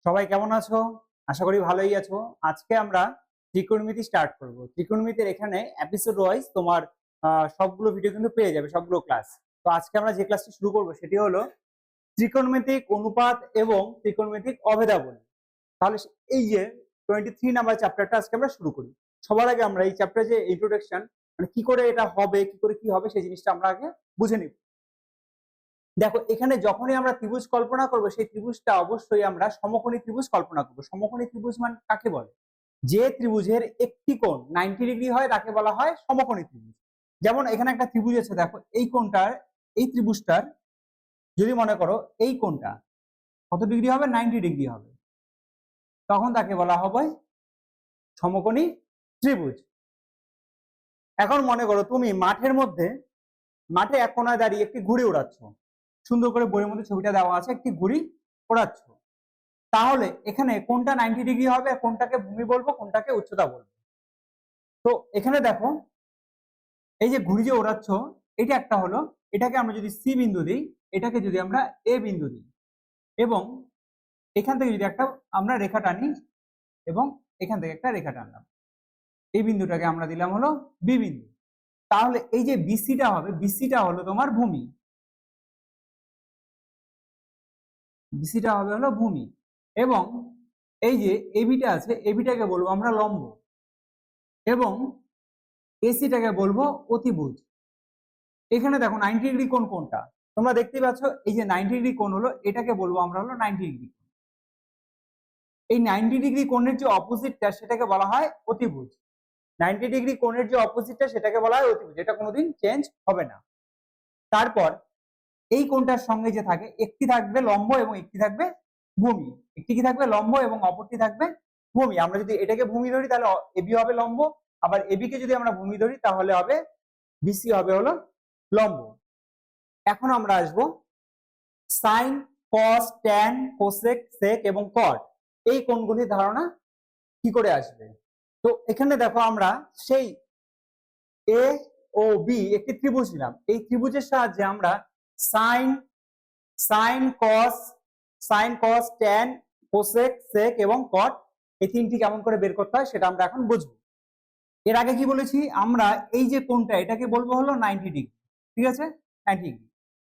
সবাই কেমন আছো? আশা করি ভালোই আছো। আজকে আমরা ত্রিকোণমিতি স্টার্ট করব। ত্রিকোণমিতির এখানে এপিসোড ওয়াইজ তোমার সবগুলো ভিডিও কিন্তু পেয়ে যাবে, সবগুলো ক্লাস। তো আজকে আমরা যে ক্লাসটি শুরু করব সেটি হলো ত্রিকোণমিতিক অনুপাত এবং ত্রিকোণমিতিক অভেদাবলী। তাহলে এই যে 23 নাম্বার চ্যাপ্টারটা আজকে আমরা শুরু করি। সবার আগে আমরা এই চ্যাপ্টারে যে ইন্ট্রোডাকশন, মানে কি করে এটা হবে, কি করে কি হবে সেই জিনিসটা আমরা আগে বুঝে নিব। দেখো, এখানে যখনই আমরা ত্রিভুজ কল্পনা করব সেই ত্রিভুজটা অবশ্যই আমরা সমকোণী ত্রিভুজ কল্পনা করব। সমকোণী ত্রিভুজ মানে কাকে বলে? যে ত্রিভুজের একটি কোণ 90 ডিগ্রি হয় তাকে বলা হয় সমকোণী ত্রিভুজ। যেমন এখানে একটা ত্রিভুজ আছে, দেখো এই কোণটার, এই ত্রিভুজটার যদি মনে করো এই কোণটা কত ডিগ্রি হবে, 90 ডিগ্রি হবে, তখন তাকে বলা হবে সমকোণী ত্রিভুজ। এখন মনে করো তুমি মাঠে এক কোণায় দাঁড়িয়ে একটি ঘুড়ি ওড়াচ্ছ, সুন্দর করে বইয়ের মধ্যে ছবিটা দেওয়া আছে, একটি ঘুড়ি ওড়াচ্ছ। তাহলে এখানে কোনটা 90 ডিগ্রি হবে, কোনটাকে ভূমি বলবো, কোনটাকে উচ্চতা বলবো। তো এখানে দেখো, এই যে ঘুড়ি যে ওড়াচ্ছ, এটা একটা হলো, এটাকে আমরা যদি সি বিন্দু দিই, এটাকে যদি আমরা এ বিন্দু দিই, এবং এখান থেকে যদি একটা আমরা রেখা টানি, এবং এখান থেকে একটা রেখা টানলাম, এই বিন্দুটাকে আমরা দিলাম হলো বি বিন্দু। তাহলে এই যে বিসিটা হবে, বিসিটা হলো তোমার ভূমি, বিসিটা হবে হলো ভূমি। এবং এই যে এবিটা আছে, এবিটাকে বলবো আমরা লম্ব, এবং এসিটাকে বলবো অতিভুজ। এখানে দেখো 90 ডিগ্রি কোণ কোনটা তোমরা দেখতে পাচ্ছ, এই যে 90 ডিগ্রি কোণ হলো, এটাকে বলবো আমরা হলো 90 ডিগ্রি। এই 90 ডিগ্রি কোণের যে অপোজিটটা সেটাকে বলা হয় অতিভুজ। 90 ডিগ্রি কোণের যে অপোজিটটা সেটাকে বলা হয় অতিভুজ, এটা কোনোদিন চেঞ্জ হবে না। তারপর এই কোণটার সঙ্গে যে থাকে, একটি থাকবে লম্ব এবং একটি থাকবে ভূমি। একটি কি থাকবে, লম্ব, এবং অপরটি থাকবে ভূমি। আমরা যদি এটাকে ভূমি ধরি তাহলে এবি হবে লম্ব, আবার এবি কে যদি আমরা ভূমি ধরি তাহলে হবে বিসি হবে হলো লম্ব। এখন আমরা আসবো sign, cos, tan, cosec, sec এবং কট, এই কোণগুলির ধারণা কি করে আসবে। তো এখানে দেখো, আমরা সেই এ ও বি একটি ত্রিভুজ নিলাম, এই ত্রিভুজের সাহায্যে আমরা sine sine cos sine cos tan, cosec, sec এবং কট, এই তিনটি কেমন করে বের করতে হয় সেটা আমরা এখন বুঝবো। এর আগে কি বলেছি আমরা, এই যে কোণটা এটাকে বলবো হলো 90 ডিগ্রি, ঠিক আছে, 90 ডিগ্রি।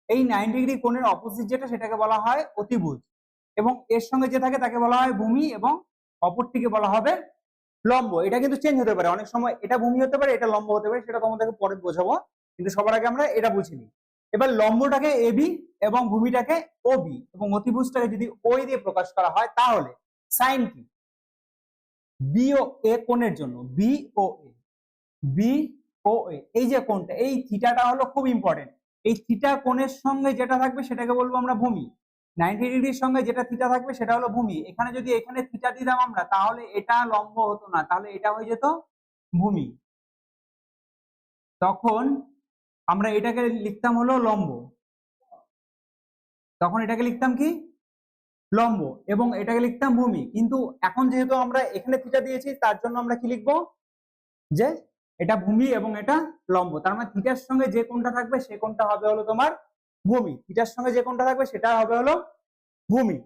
এই 90 ডিগ্রি কোণের অপোজিট যেটা সেটাকে বলা হয় অতিভুজ, এবং এর সঙ্গে যে থাকে তাকে বলা হয় ভূমি, এবং অপরটিকে বলা হবে লম্ব। এটা কিন্তু চেঞ্জ হতে পারে, অনেক সময় এটা ভূমি হতে পারে, এটা লম্ব হতে পারে, সেটা তোমাদেরকে পরে বোঝাবো, কিন্তু সবার আগে আমরা এটা বুঝিনি। এবার লম্বটাকে এবি এবং ভূমিটাকে ওবি, এবং অতিভুজটাকে যদি ওই দিয়ে প্রকাশ করা হয় তাহলে সাইন কি, বি ও এ কোণের জন্য, বি ও এ, বি ও এ, এই যে কোণটা, এই থিটাটা হলো খুব ইম্পর্টেন্ট। এই থিটা কোণের সঙ্গে যেটা থাকবে সেটাকে বলবো আমরা ভূমি। 90 ডিগ্রির সঙ্গে যেটা থিটা থাকবে সেটা হলো ভূমি। এখানে যদি এখানে থিটা দিতাম আমরা, তাহলে এটা লম্ব হতো না, তাহলে এটা হয়ে যেত ভূমি। তখন আমরা এটাকে লিখতাম হলো লম্ব, তখন এটাকে লিখতাম কি, লম্ব, এবং এটাকে লিখতাম ভূমি। কিন্তু এখন যেহেতু আমরা এখানে থিটা দিয়েছি, তার জন্য আমরা কি লিখবো, যে এটা ভূমি এবং এটা লম্ব। তার মানে থিটার সঙ্গে যে কোণটা থাকবে সে কোণটা হবে হলো তোমার ভূমি, থিটার সঙ্গে যে কোণটা থাকবে সেটা হবে হলো ভূমি।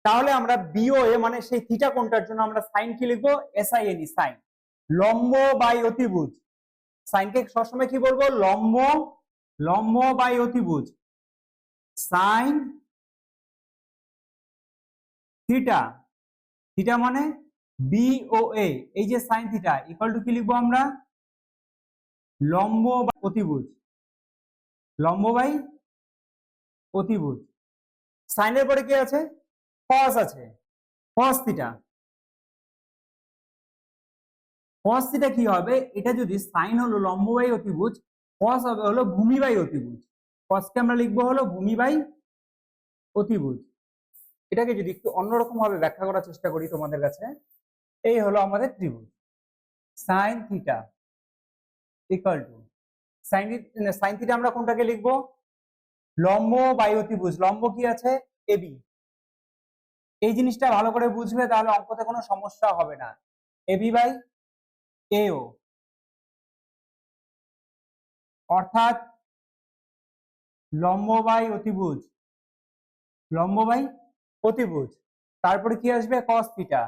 তাহলে আমরা বিওএ মানে সেই থিটা কোণটার জন্য আমরা সাইন কি লিখবো, এসআইএনই, সাইন, লম্ব বাই অতিভুজ। সাইনকে সবসময় কি বলবো, লম্ব, লম্ব বাই অতিভুজ, সাইন থিটা, থিটা মানে বিওএ, এই যে সাইন থিটা ইকুয়াল টু কি লিখবো আমরা, লম্ব বাই অতিভুজ, লম্ব বাই অতিভুজ। সাইনের পরে কি আছে, কস আছে, কস থিটা। কস থিটা কি হবে, এটা যদি সাইন হলো লম্ব বাই অতিভুজ, কস হবে হলো ভূমি বাই অতিভুজ। কসকে আমরা লিখবো হলো ভূমি বাই অতিভুজ। এটাকে যদি একটু অন্যরকম ভাবে ব্যাখ্যা করার চেষ্টা করি তোমাদের কাছে, এই হলো আমাদের ত্রিভুজ, sign theta equal to sine theta আমরা কোনটাকে লিখবো, লম্ব বাই অতিভুজ। লম্ব কি আছে, এবি। এই জিনিসটা ভালো করে বুঝবে, তাহলে অঙ্কতে কোনো সমস্যা হবে না। এবি বাই এও, অর্থাৎ লম্ব বাই অতিভুজ, লম্ব বাই অতিভুজ। তারপরে কি আসবে কস থিটা,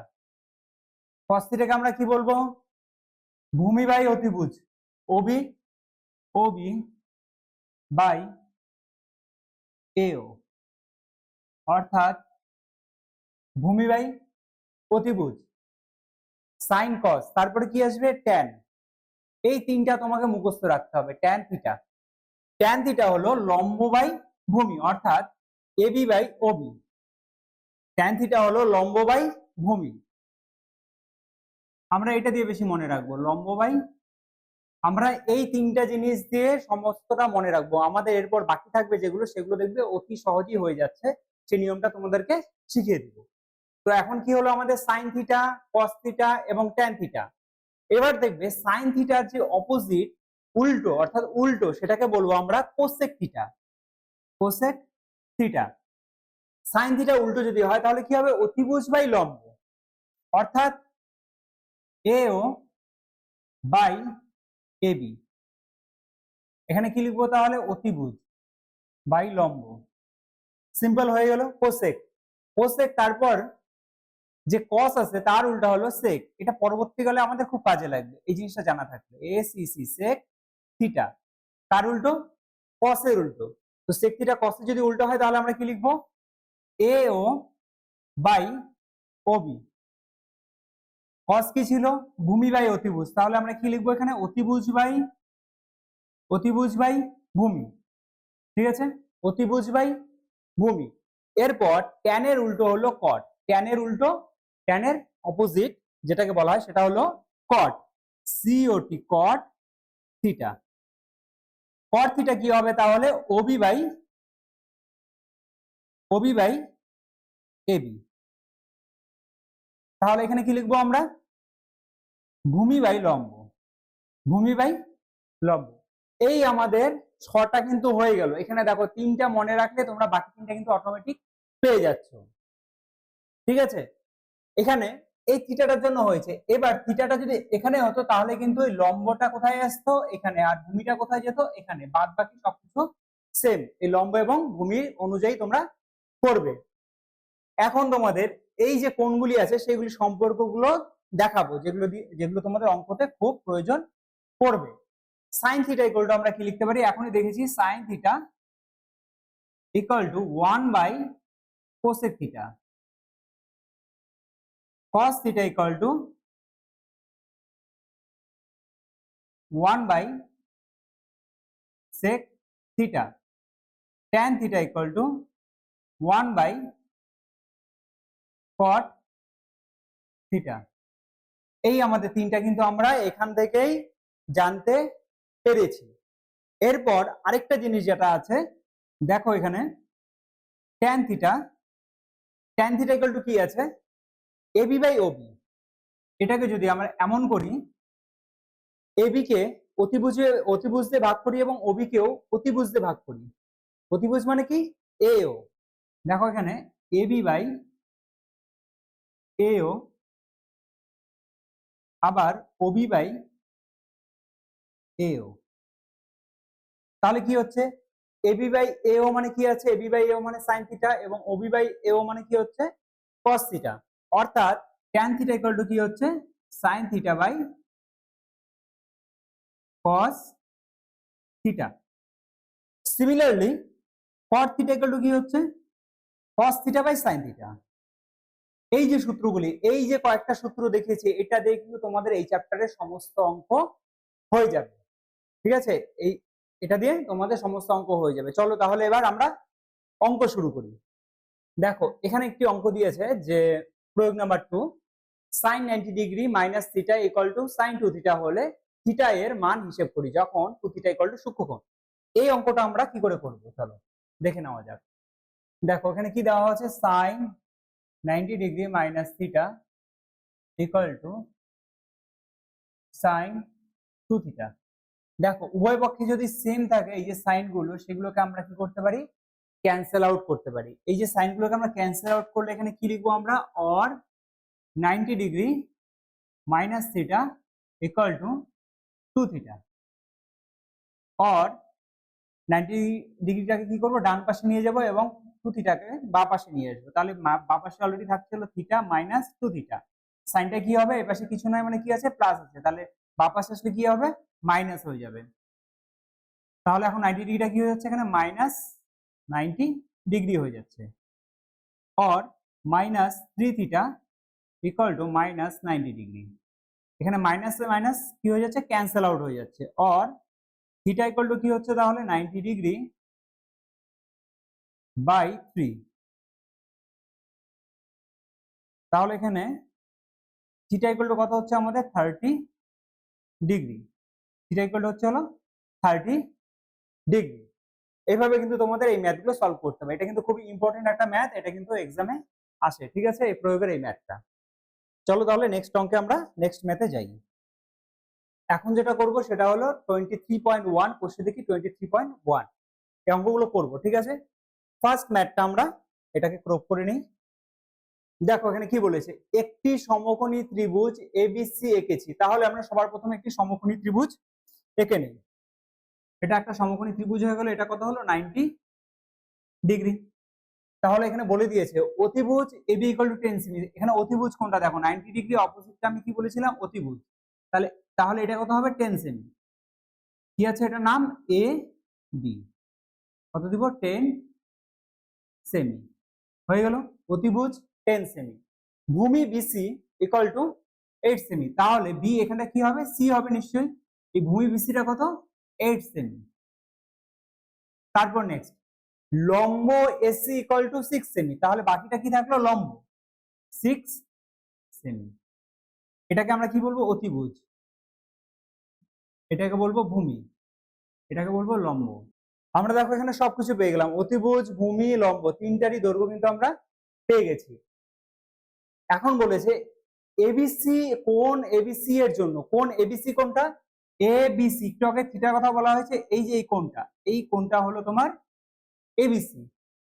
কস থিটাকে আমরা কি বলবো ভূমি বাই অতিভুজ, ওবি ওবি বাই এও, অর্থাৎ ভূমি বাই অতিভুজ। সাইন কস, তারপরে কি আসবে ট্যান। এই তিনটা তোমাকে মুখস্থ রাখতে হবে। ট্যান থিটা, ট্যান থিটা হলো লম্ব বাই ভূমি, অর্থাৎ AB by OB. Tan theta হলো লম্ব বাই ভূমি, আমরা এটা দিয়ে বেশি মনে রাখবো, লম্ব বাই। আমরা এই তিনটা জিনিস দিয়ে সমস্তটা মনে রাখবো। আমাদের এরপর বাকি থাকবে যেগুলো, সেগুলো দেখবে অতি সহজেই হয়ে যাচ্ছে। সেই নিয়মটা তোমাদেরকে শিখিয়ে দিব। তো এখন কি হলো আমাদের সাইন থিটা, কস থিটা এবং ট্যান থিটা। এবার দেখবে সাইন থিটার যে অপোজিট, উল্টো, অর্থাৎ উল্টো, সেটাকে বলবো আমরা cosec theta. Cosec theta. Sine theta উল্টো যদি হয় তাহলে কি হবে অতিভুজ বাই লম্ব, অর্থাৎ এও বাই এবি। এখানে কি লিখবো তাহলে অতিভুজ বাই লম্ব। সিম্পল হয়ে গেল কোসেক। কোসেক, তারপর যে কস আছে তার উল্টা হলো সেক। এটা পরবর্তীকালে আমাদের খুব কাজে লাগবে এই জিনিসটা জানা থাকলে। এসিসি সেক থিটা, তার উল্টো কসের উল্টো। তো সেক থিটা কসের যদি উল্টো হয় তাহলে আমরা কি লিখবো এও বাই ওবি। কস কি ছিল ভূমি বাই অতিভুজ, তাহলে আমরা কি লিখবো এখানে অতিভুজ বাই ভূমি। ঠিক আছে, অতিভুজ বাই ভূমি। এরপর ট্যানের উল্টো হলো কট। ট্যানের উল্টো, ট্যানের অপোজিট যেটাকে বলা হয় সেটা হলো cot, C O T, cot theta. Cot theta কি হবে তাহলে ওবি বাই এবি। তাহলে এখানে কি লিখবো আমরা ভূমি বাই লম্ব, ভূমি বাই লম্ব। এই আমাদের ছটা কিন্তু হয়ে গেল। এখানে দেখো তিনটা মনে রাখলে তোমরা বাকি তিনটা কিন্তু অটোমেটিক পেয়ে যাচ্ছ। ঠিক আছে, এখানে এই থিটাটার জন্য হয়েছে। এবার থিটাটা যদি এখানে হতো তাহলে কিন্তু ওই লম্বটা কোথায় আসতো এখানে, আর ভূমিটা কোথায় যেত এখানে। বাদ বাকি সবকিছু সেম, এই লম্ব এবং ভূমির অনুযায়ী তোমরা করবে। এখন তোমাদের এই যে কোণগুলি আছে সেগুলি সম্পর্কগুলো দেখাবো, যেগুলো তোমাদের অঙ্কতে খুব প্রয়োজন পড়বে। সাইন থিটা ইকুয়াল টু আমরা কি লিখতে পারি, এখনই দেখেছি, sine theta equal to 1 by cosec theta, cos theta equal to 1 by sec theta, tan theta equal to 1 by cot theta। এই আমাদের তিনটা কিন্তু আমরা এখান থেকেই জানতে পেরেছি। এরপর আরেকটা জিনিস যেটা আছে দেখো এখানে tan theta, tan theta equal to কি আছে এবি বাই ওবি। এটাকে যদি আমরা এমন করি, এবি কে অতিভুজ দিয়ে ভাগ করি এবং ওবি কেও অতিভুজ দিয়ে ভাগ করি। অতিভুজ মানে কি এও, দেখো এখানে এবি বাই এও, আবার ওবি বাই এও। তাহলে কি হচ্ছে এবি বাই এও মানে কি আছে, এবি বাই এও মানে সাইন থিটা, এবং ওবি বাই এও মানে কি হচ্ছে কস থিটা। অর্থাৎ ট্যান থিটা ইকুয়াল টু কি হচ্ছে sine theta by cos theta. Similarly cot theta equal to কি হচ্ছে cos theta by sine theta. এই যে সূত্রগুলি, এই যে কয়েকটা সূত্র দেখিয়েছি, এটা দিয়ে কিন্তু তোমাদের এই চ্যাপ্টারের সমস্ত অঙ্ক হয়ে যাবে। ঠিক আছে, এটা দিয়ে তোমাদের সমস্ত অঙ্ক হয়ে যাবে। চলো তাহলে এবার আমরা অঙ্ক শুরু করি। দেখো এখানে একটি অঙ্ক দিয়েছে যে প্রয়োগ number 2, sine 90 degree minus theta equal to sine 2 theta হলে থিটা এর মান হিসেব করি যখন 2 থিটা ইকুয়াল টু সূক্ষ্মকোণ। এই অঙ্কটা আমরা কি করে করব চলো দেখে নেওয়া যাক। দেখো এখানে কি দেওয়া আছে, sine 90 degree minus theta equal to sine 2 theta. দেখো উভয় পক্ষে যদি সেম থাকে এই যে সাইন গুলো, সেগুলোকে আমরা কি করতে পারি ক্যান্সেল আউট করতে পারি। এই যে সাইন গুলোকে আমরা ক্যান্সেল আউট করলে এখানে কি লিখবো আমরা, or 90 degree minus theta equal two 2 theta. Or 90 ডিগ্রিটাকে কি করবো ডান পাশে নিয়ে যাব এবং টু থিটাকে বা পাশে নিয়ে আসবো, তাহলে বা পাশে অলরেডি থাকছে হলো থিটা মাইনাস টু থিটা, সাইনটা কি হবে, এপাশে কিছু নয় মানে কি আছে, প্লাস আছে, তাহলে বা পাশে আসলে কি হবে, মাইনাস হয়ে যাবে। তাহলে এখন 90 ডিগ্রিটা কি হয়ে যাচ্ছে, এখানে মাইনাস 90 ডিগ্রি হয়ে যাচ্ছে, or minus 3 theta equal two minus 90 degree. এখানে মাইনাস মাইনাস কি হয়ে যাচ্ছে, ক্যান্সেল আউট হয়ে যাচ্ছে, অর থিটা ইকুয়াল টু কি হচ্ছে তাহলে 90 ডিগ্রি বাই 3। তাহলে এখানে থিটা ইকুয়াল টু কত হচ্ছে আমাদের 30 ডিগ্রি, থিটা ইকুয়াল টু হচ্ছে হলো 30 ডিগ্রি। এইভাবে কিন্তু তোমাদের এই ম্যাথগুলো সলভ করতে হবে, এটা কিন্তু খুবই ইম্পর্টেন্ট একটা ম্যাথ, এটা কিন্তু এক্সামে আসে, ঠিক আছে, এই প্রয়োগের এই ম্যাথটা। চলো তাহলে নেক্সট অঙ্কে আমরা নেক্সট ম্যাথে যাই। এখন যেটা করব সেটা হলো 23.1, কোশ্চেন দেখি 23.1 এই অঙ্কগুলো করবো, ঠিক আছে। ফার্স্ট ম্যাথটা আমরা এটাকে ক্রপ করে নিই। দেখো এখানে কি বলেছে, একটি সমকোণী ত্রিভুজ এবিসি এঁকেছি, তাহলে আমরা সবার প্রথমে একটি সমকোণী ত্রিভুজ এঁকে নিই। এটা একটা সমকোণী ত্রিভুজ হয়ে গেল, এটা কত হলো 90 ডিগ্রি। তাহলে এখানে বলে দিয়েছে অতিভুজ এবি ইকুয়াল টু 10 সেমি, এখানে অতিভুজ কোনটা দেখো 90 ডিগ্রি অপোজিটটা আমি কি বলেছিলাম, অতিভুজ, তাহলে তাহলে এটা কত হবে 10 সেমি, কি আছে এটার নাম এ বি, কত দিব 10 সেমি হয়ে গেল, অতিভুজ 10 সেমি। ভূমি বিসি ইকুয়াল টু 8 সেমি, তাহলে বি এখানে কি হবে, সি হবে নিশ্চয়ই, এই ভূমি বিসিটা কত 8 সেমি। তারপর নেক্সট লম্ব এসি ইকুয়াল টু 6 সেমি, তাহলে বাকিটা কি থাকলো, লম্ব 6 সেমি। এটাকে আমরা কি বলবো, অতিভুজ, এটাকে বলবো ভূমি, এটাকে বলবো লম্ব। আমরা দেখো এখানে সবকিছু পেয়ে গেলাম, অতিভুজ, ভূমি, লম্ব, তিনটারই দৈর্ঘ্য কিন্তু আমরা পেয়ে গেছি। এখন বলেছে এবিসি, কোণ এবিসি এর জন্য, কোণ এবিসি কোনটা, এবিসি, একটু আগে থিটার কথা বলা হয়েছে, এই যে এই কোণটা হলো তোমার এবিসি,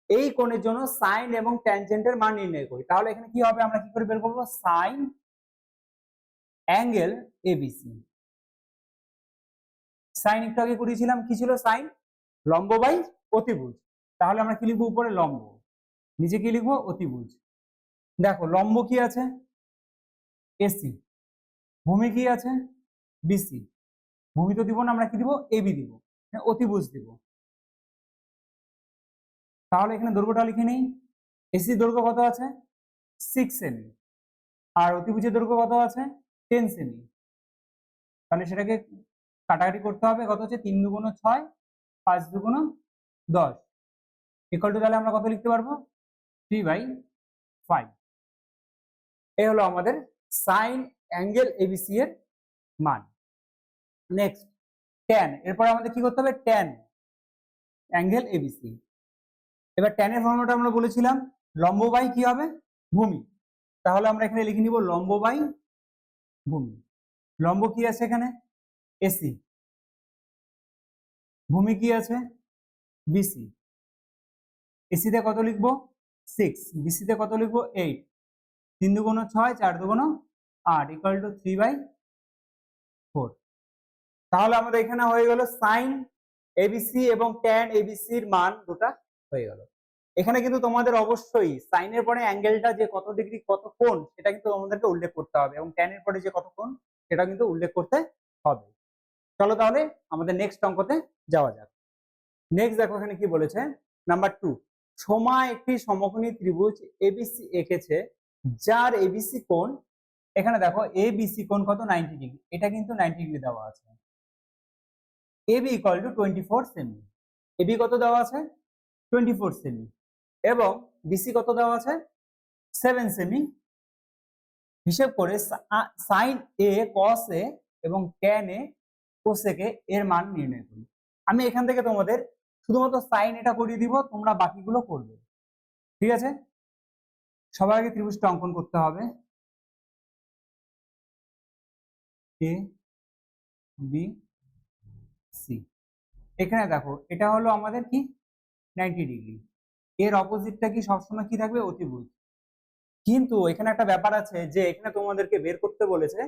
এই কোণের জন্য সাইন এবং ট্যানজেন্টের মান নির্ণয় করি। তাহলে এখানে কি হবে, আমরা কি করে বের করবো, সাইন অ্যাঙ্গেল এবিসি, সাইন একটু আগে করেছিলাম, কি ছিল সাইন, লম্ব বাই অতিভুজ, তাহলে আমরা কি লিখবো, উপরে লম্ব, নিচে কি লিখবো, অতিভুজ। দেখো লম্ব কি আছে, এসি, ভূমি কি আছে, বিসি, ভূমি তো দিব না, আমরা কি দিব, এবি দিব, অতিভুজ দিব। তাহলে এখানে দৈর্ঘ্যটা লিখে নেই, এসি দৈর্ঘ্য কত আছে 6 সেমি, আর অতিভুজের দৈর্ঘ্য কত আছে 10 সেমি, তাহলে সেটাকে কাটাকাটি করতে হবে, কত হচ্ছে 3 দুগুণ 6, 5 দুগুণ 10, ইকুয়াল টু তাহলে আমরা কত লিখতে পারবো, 3/5। এই হলো আমাদের সাইন অ্যাঙ্গেল এবিসি এর মান। নেক্সট ট্যান, এরপর আমাদের কি করতে হবে, ট্যান অ্যাঙ্গেল এবিসি। এবার ট্যানের ফর্মুলাটা আমরা বলেছিলাম লম্ব বাই কি হবে, ভূমি, তাহলে আমরা এখানে লিখে নিব লম্ব বাই ভূমি। লম্ব কি আছে এখানে, এসি, ভূমি কি আছে, বিসি, এসিতে কত লিখবো 6, বিসিতে কত লিখবো 8, 3 দুগুণ 6, 4 দুগুণ 8, ইকুয়াল টু 3/4। তাহলে আমাদের এখানে হয়ে গেল সাইন এবিসি এবং ট্যান এবিসির মান দুটা হয়ে গেল। এখানে কিন্তু তোমাদের অবশ্যই সাইনের পরে অ্যাঙ্গেলটা যে কত ডিগ্রি কত কোণ সেটা কিন্তু তোমাদেরকে উল্লেখ করতে হবে, এবং ট্যানের পরে যে কত কোণ সেটা কিন্তু উল্লেখ করতে হবে। চলো তাহলে আমাদের নেক্সট অঙ্কতে যাওয়া যাক। নেক্সট দেখো এখানে কি বলেছে, নাম্বার 2, সোমা একটি সমকোণী ত্রিভুজ এবিসি এঁকেছে যার এবিসি কোণ, এখানে দেখো এবিসি কোণ কত 90 ডিগ্রি, এটা কিন্তু 90 ডিগ্রি দেওয়া আছে। এবি ইকুয়াল টু 24 সেমি, এবি কত দেওয়া আছে 24 সেমি, এবং বিসি কত দেওয়া আছে 7 সেমি। হিসেব করে সাইন এ কস এ এবং ট্যান এ কোসেক এর মান নির্ণয় করি। আমি এখান থেকে তোমাদের শুধুমাত্র সাইন এটা করিয়ে দিব, তোমরা বাকিগুলো করবে, ঠিক আছে। সবার আগে ত্রিভুজটা অঙ্কন করতে হবে, এ বি সি। এখানে দেখো এটা হলো আমাদের কি 90 ডিগ্রি, এর অপোজিটটা কি সবসময় কি থাকবে, অতিভুজ। কিন্তু এখানে একটা ব্যাপার আছে যে এখানে তোমাদেরকে বের করতে বলেছে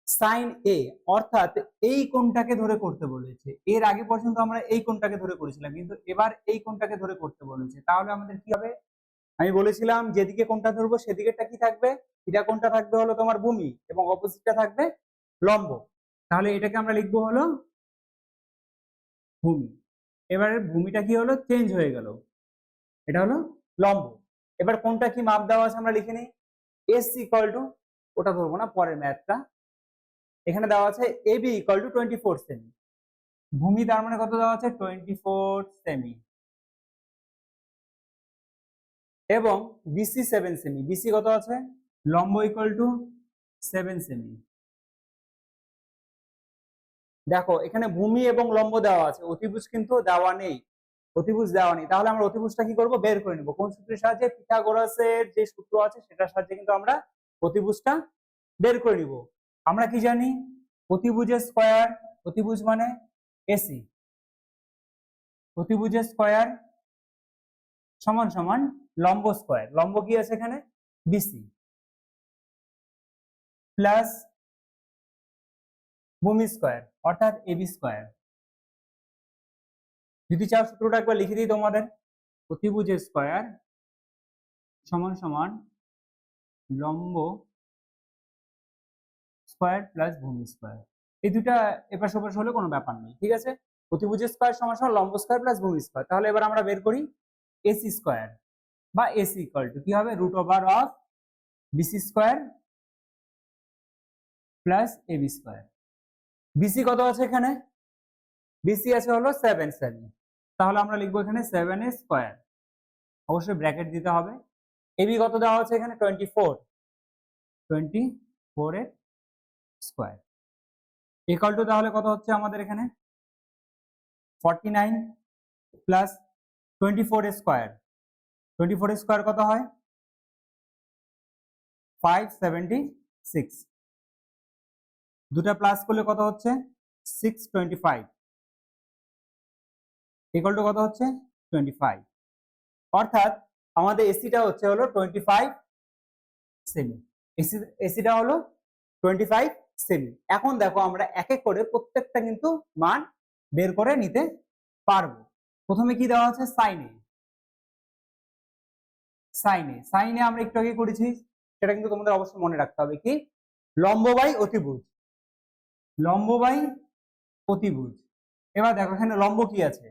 সাইন এ, অর্থাৎ এই কোণটাকে ধরে করতে বলেছে। এর আগে পর্যন্ত আমরা এই কোণটাকে ধরে করেছিলাম, কিন্তু এবার এই কোণটাকে ধরে করতে বলেছে। তাহলে আমাদের কি হবে? আমি বলেছিলাম যেদিকে কোণটা ধরবো সেদিকেরটা কি থাকবে? থিটা কোণটা থাকবে হলো তোমার ভূমি এবং অপোজিটটা থাকবে লম্ব। তাহলে এটাকে আমরা লিখবো হলো ভূমি। এবারে ভূমিটা কি হলো? চেঞ্জ হয়ে গেল, এটা হলো লম্ব। এবার কোনটা কি মাপ দেওয়া আছে আমরা লিখে নিই। এস ইকুয়াল টু, ওটা ধরবো না, পরের ম্যাথটা। এখানে দেওয়া আছে এবি ইকুয়াল টু 24 সেমি। ভূমি তার মানে কত দেওয়া আছে? 24 সেমি। এবং বিসি 7 সেমি। বিসি কত আছে? লম্ব ইকুয়াল টু 7 সেমি। দেখো এখানে ভূমি এবং লম্ব দেওয়া আছে, অতিভুজ কিন্তু দেওয়া নেই। অতিভুজ দেওয়া নেই, তাহলে আমরা অতিভুজটা কি করব? বের করে নিব। কোন সূত্রের সাহায্যে? পিথাগোরাসের যে সূত্র আছে সেটার সাহায্যে কিন্তু আমরা অতিভুজটা বের করে নিব। আমরা কি জানি? অতিভুজের স্কয়ার, অতিভুজ মানে এসি, অতিভুজের স্কয়ার সমান সমান লম্ব স্কয়ার। লম্ব কি আছে এখানে? বিসি প্লাস ভূমি স্কয়ার অর্থাৎ এবি স্কয়ার। যদি চাও সূত্রটা একবার লিখে দিই তোমাদের। অতিভুজের স্কয়ার সমান সমান লম্ব স্কয়ার প্লাস ভূমি স্কয়ার। এই দুটা এপাশ ওপাশ হলে কোনো ব্যাপার নেই, ঠিক আছে? অতিভুজের স্কয়ার সমান সমান লম্ব স্কয়ার প্লাস ভূমি স্কয়ার। তাহলে এবার আমরা বের করি এসি স্কয়ার বা এসি ইকুয়াল টু কি হবে? Root over of BC square plus AB square. BC কত আছে এখানে? বিসি আছে হলো 7 সেমি। তাহলে আমরা লিখবো এখানে 7 এ স্কয়ার, অবশ্যই ব্র্যাকেট দিতে হবে। এবি কত দেওয়া আছে এখানে? 24, 24 এর স্কয়ার ইকুয়াল টু, তাহলে কত হচ্ছে আমাদের এখানে? 49 প্লাস 24 এর স্কয়ার। 24 এর স্কয়ার কত হয়? 576। দুটা প্লাস করলে কত হচ্ছে? 625 ইকুয়াল টু কত হচ্ছে? 25। অর্থাৎ আমাদের এসিটা হচ্ছে হলো 25 সেমি। এসিটা হলো 25 সেমি। এখন দেখো আমরা এক এক করে প্রত্যেকটা কিন্তু মান বের করে নিতে পারবো। প্রথমে কি দেওয়া আছে? সাইনে। সাইনে আমরা একটু আগে করেছি, সেটা কিন্তু তোমাদের অবশ্যই মনে রাখতে হবে। কি? লম্ব বাই অতিভুজ, লম্ব বাই অতিভুজ। এবার দেখো এখানে লম্ব কি আছে?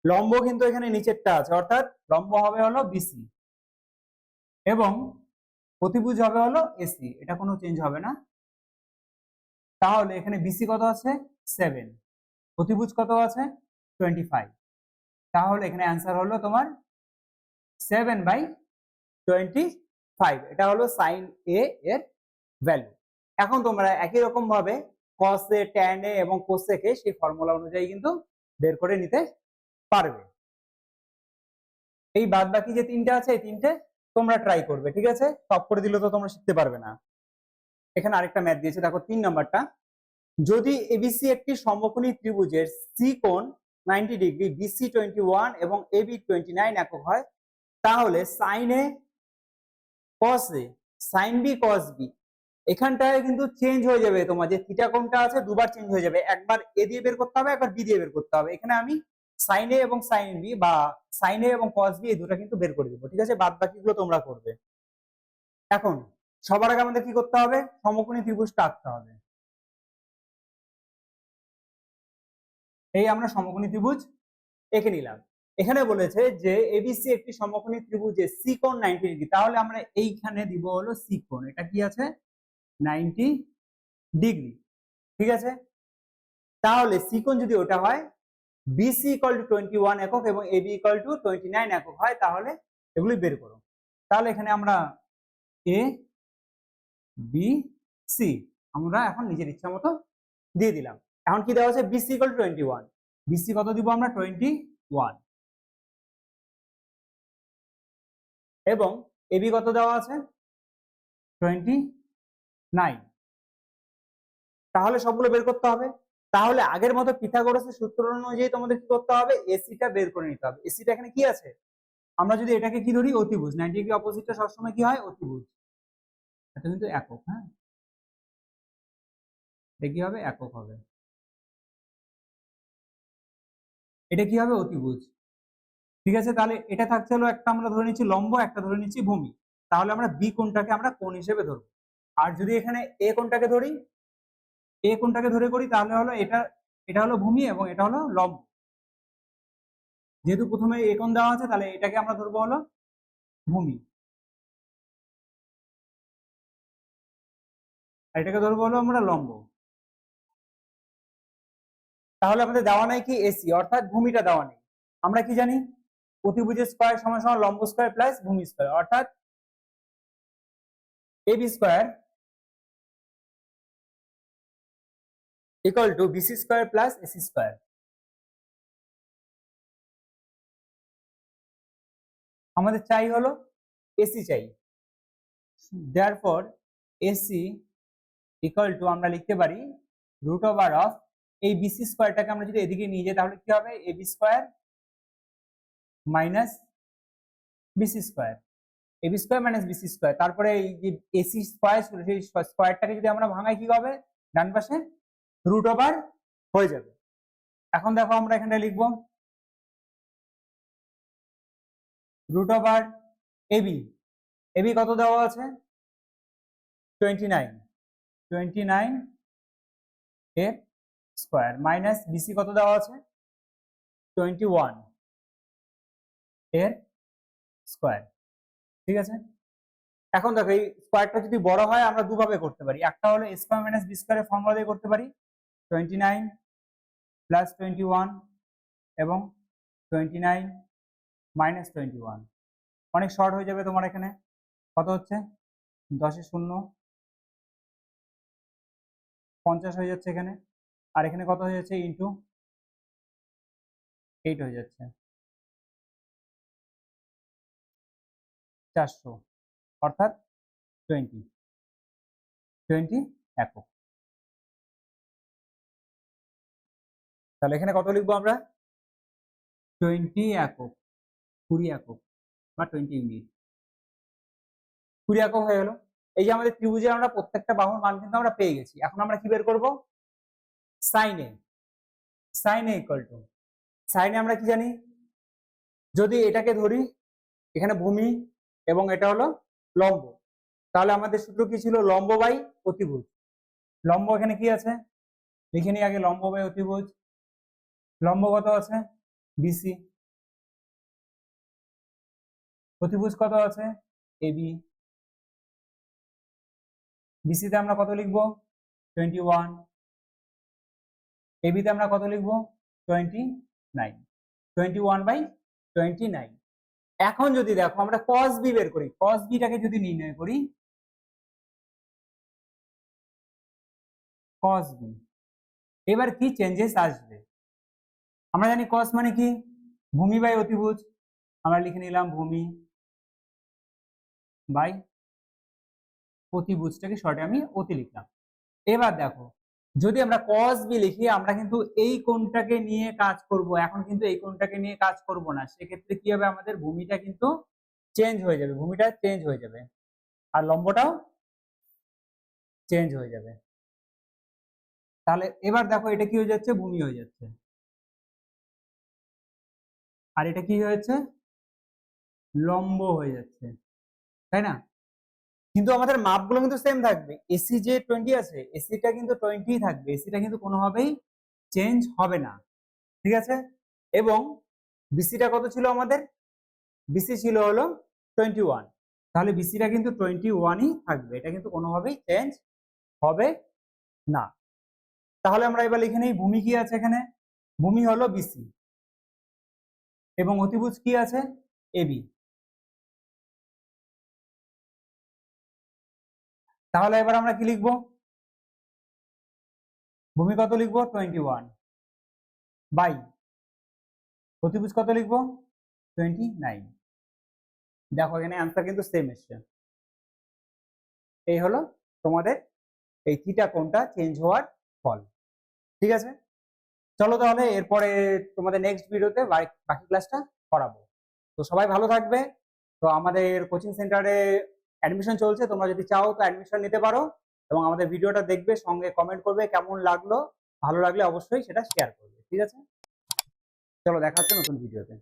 লম্ব কিন্তু এখানে নিচেরটা আছে, অর্থাৎ লম্ব হবে হলো বিসি এবং অতিভুজ হবে হলো এসি। এটা কোনো চেঞ্জ হবে না। তাহলে এখানে বিসি কত আছে? 7, অতিভুজ কত আছে? 25। তাহলে এখানে অ্যান্সার হলো তোমার 7/25। এটা হলো সাইন এ এর ভ্যালু। এখন তোমরা একই রকম ভাবে কস এ, ট্যান এ এবং কোসেক এ সেই ফর্মুলা অনুযায়ী কিন্তু বের করে নিতে পারবে। এই বাদ বাকি যে তিনটে আছে এই তিনটে তোমরা ট্রাই করবে, ঠিক আছে? সব করে দিলে তো তোমরা শিখতে পারবে না। এখানে আরেকটা ম্যাথ দিয়েছে, দেখো 3 নাম্বারটা। যদি এবিসি একটি সমকোণী ত্রিভুজের সি কোণ 90 ডিগ্রি, বিসি 21 এবং এবি 29 একক হয়, তাহলে সাইন এ কস এ, সাইন বি কস বি এখানটায় কিন্তু চেঞ্জ হয়ে যাবে। তোমার যে থিটা কোণটা আছে দুবার চেঞ্জ হয়ে যাবে, একবার এ দিয়ে বের করতে হবে, একবার বি দিয়ে বের করতে হবে। এখানে আমি সাইন এ এবং সাইন বি বা সাইন এ এবং কস বি এই দুটো কিন্তু বের করে দেবো, ঠিক আছে? বাদ বাকিগুলো তোমরা করবে। এখন সবার আগে আমাদের কি করতে হবে? সমকোণী ত্রিভুজটা আঁকতে হবে। এই আমরা সমকোণী ত্রিভুজ এঁকে নিলাম। এখানে বলেছে যে এবিসি একটি সমকোণী ত্রিভুজে সি কোণ 90 ডিগ্রি, তাহলে আমরা এইখানে দিব হলো সি কোণ। এটা কি আছে? 90 ডিগ্রি, ঠিক আছে? তাহলে সি কোণ যদি ওটা হয়, বিসি ইকুয়াল টু 21 একক এবং এবি ইকুয়াল টু 29 একক হয়, তাহলে এগুলি বের করো। তাহলে এখানে আমরা এ বি সি আমরা এখন নিজের ইচ্ছা মতো দিয়ে দিলাম। এখন কি দেওয়া আছে? BC equal to 21। বিসি কত দিব আমরা? 21 এবং এবি কত দেওয়া আছে? 29। তাহলে সবগুলো বের করতে হবে। তাহলে আগের মতো পিথাগোরাসের সূত্র অনুযায়ী তোমাদের কি করতে হবে? এসিটা বের করে নিতে হবে। এসিটা এখানে কি আছে? আমরা যদি এটাকে কি ধরি? অতিভুজ। 90 ডিগ্রি অপোজিটটা সবসময় কি হয়? অতিভুজ। এটা কিন্তু একক, হ্যাঁ? এটা কি হবে? একক হবে। এটা কি হবে? অতিভুজ। ঠিক আছে, তাহলে এটা থাকছে হলো একটা আমরা ধরে নিচ্ছি লম্ব, একটা ধরে নিচ্ছি ভূমি। তাহলে আমরা বি কোণটাকে আমরা কোণ হিসেবে ধরবো। আর যদি এখানে এ কোণটাকে ধরি, এ কোণটাকে ধরে করি, তাহলে হলো এটা হলো ভূমি এবং এটা হলো লম্ব। যেহেতু প্রথমে এ কোণ দেওয়া আছে, তাহলে এটাকে আমরা ধরবো হলো ভূমি, আর এটাকে ধরবো হলো আমরা লম্ব। তাহলে আমাদের দেওয়া নাই কি? এসি, অর্থাৎ ভূমিটা দেওয়া নেই। আমরা কি জানি? অতিভুজের স্কয়ার সমান সমান লম্ব স্কয়ার প্লাস ভূমি স্কয়ার, অর্থাৎ AB square equal to BC square plus AC square. আমাদের চাই হলো এসি চাই, দেয়ারফর এসি ইকুয়াল টু আমরা লিখতে পারি রুট ওভার অফ এই বিসি স্কয়ারটাকে আমরা যদি এদিকে নিয়ে যাই, তাহলে কি হবে? AB square minus BC square, AB square minus BC square. তারপরে এই যে এসি স্কয়ার ছিল, সেই স্কয়ারটাকে যদি আমরা ভাঙাই, কি হবে? ডান পাশে রুট ওভার হয়ে যাবে। এখন দেখো আমরা এখানটা লিখবো রুট ওভার এবি। এবি কত দেওয়া আছে? 29, 29 এর স্কয়ার মাইনাস বিসি কত দেওয়া আছে? 21 এর স্কয়ার। ঠিক আছে, এখন দেখো এই স্কয়ারটা যদি বড় হয় আমরা দুভাবে করতে পারি। একটা হলো এ স্কয়ার মাইনাস বি স্কয়ারের ফর্মুলা দিয়ে করতে পারি, 29 প্লাস 21 এবং 29 মাইনাস 21। অনেক শর্ট হয়ে যাবে তোমার। এখানে কত হচ্ছে? 10 শূন্য 50 হয়ে যাচ্ছে এখানে, আর এখানে কত হয়ে যাচ্ছে? ইন্টু 8 হয়ে যাচ্ছে, 400, অর্থাৎ 20 একক। তাহলে এখানে কত লিখবো আমরা? 20 একক, 20 একক বা 20 ইউনিট, 20 একক হয়ে গেল। এই যে আমাদের ত্রিভুজে আমরা প্রত্যেকটা বাহুর মান কিন্তু আমরা পেয়ে গেছি। এখন আমরা কি বের করব? Sine A. Sine A equal to, সাইনে আমরা কি জানি? যদি এটাকে ধরি, এখানে ভূমি এবং এটা হলো লম্ব, তাহলে আমাদের সূত্র কি ছিল? লম্ব বাই অতিভুজ। লম্ব এখানে কি আছে? লিখে নিই আগে, লম্ব বাই অতিভুজ। লম্ব কত আছে? বিসি। অতিভুজ কত আছে? এবি। বিসিতে আমরা কত লিখবো? 21। এবিতে আমরা কত লিখবো? 29, 21/29। এখন যদি দেখো আমরা cos b বের করি, cos b টাকে যদি নির্ণয় করি, cos b, এবার কি চেঞ্জেস আসবে? আমরা জানি cos মানে কি? ভূমি বাই অতিভুজ। আমরা লিখে নিলাম ভূমি বাই অতিভুজটাকে শর্টে আমি অতি লিখলাম। এবার দেখো, যদি আমরা cos b লিখি, আমরা কিন্তু এই কোণটাকে নিয়ে কাজ করব, এখন কিন্তু এই কোণটাকে নিয়ে কাজ করব না। সেক্ষেত্রে কি হবে? আমাদের ভূমিটা কিন্তু চেঞ্জ হয়ে যাবে, ভূমিটা চেঞ্জ হয়ে যাবে, আর লম্বটাও চেঞ্জ হয়ে যাবে। তাহলে এবার দেখো, এটা কি হয়ে যাচ্ছে? ভূমি হয়ে যাচ্ছে, আর এটা কি হয়েছে? লম্ব হয়ে যাচ্ছে, তাই না? কিন্তু আমাদের মাপগুলো কিন্তু সেম থাকবে। এসি যে 20 আছে, এসিটা কিন্তু 20 থাকবে, এসিটা কিন্তু কোনোভাবেই চেঞ্জ হবে না। ঠিক আছে, এবং বিসিটা কত ছিল আমাদের? বিসি ছিল হলো 21, তাহলে বিসিটা কিন্তু 21ই থাকবে, এটা কিন্তু কোনোভাবেই চেঞ্জ হবে না। তাহলে আমরা এবার লিখে নিই ভূমি কি আছে এখানে? ভূমি হলো বিসি এবং অতিভুজ কি আছে? এবি। তাহলে এবার আমরা কি লিখবো? ভূমি কত লিখবো? 21 বাই অতিভুজ কত লিখবো? 29। দেখো এখানে অ্যান্সার কিন্তু সেম এসছে। এই হলো তোমাদের এই থিটা কোণটা চেঞ্জ হওয়ার ফল। ঠিক আছে, চলো তাহলে এরপরে তোমাদের নেক্সট ভিডিওতে বাকি ক্লাসটা করাবো। তো সবাই ভালো থাকবে। তো আমাদের কোচিং সেন্টারে অ্যাডমিশন চলছে, তোমরা যদি চাও তো অ্যাডমিশন নিতে পারো। এবং আমাদের ভিডিওটা দেখবে, সঙ্গে কমেন্ট করবে কেমন লাগলো, ভালো লাগলে অবশ্যই সেটা শেয়ার করবে। ঠিক আছে, চলো দেখা হচ্ছে নতুন ভিডিওতে।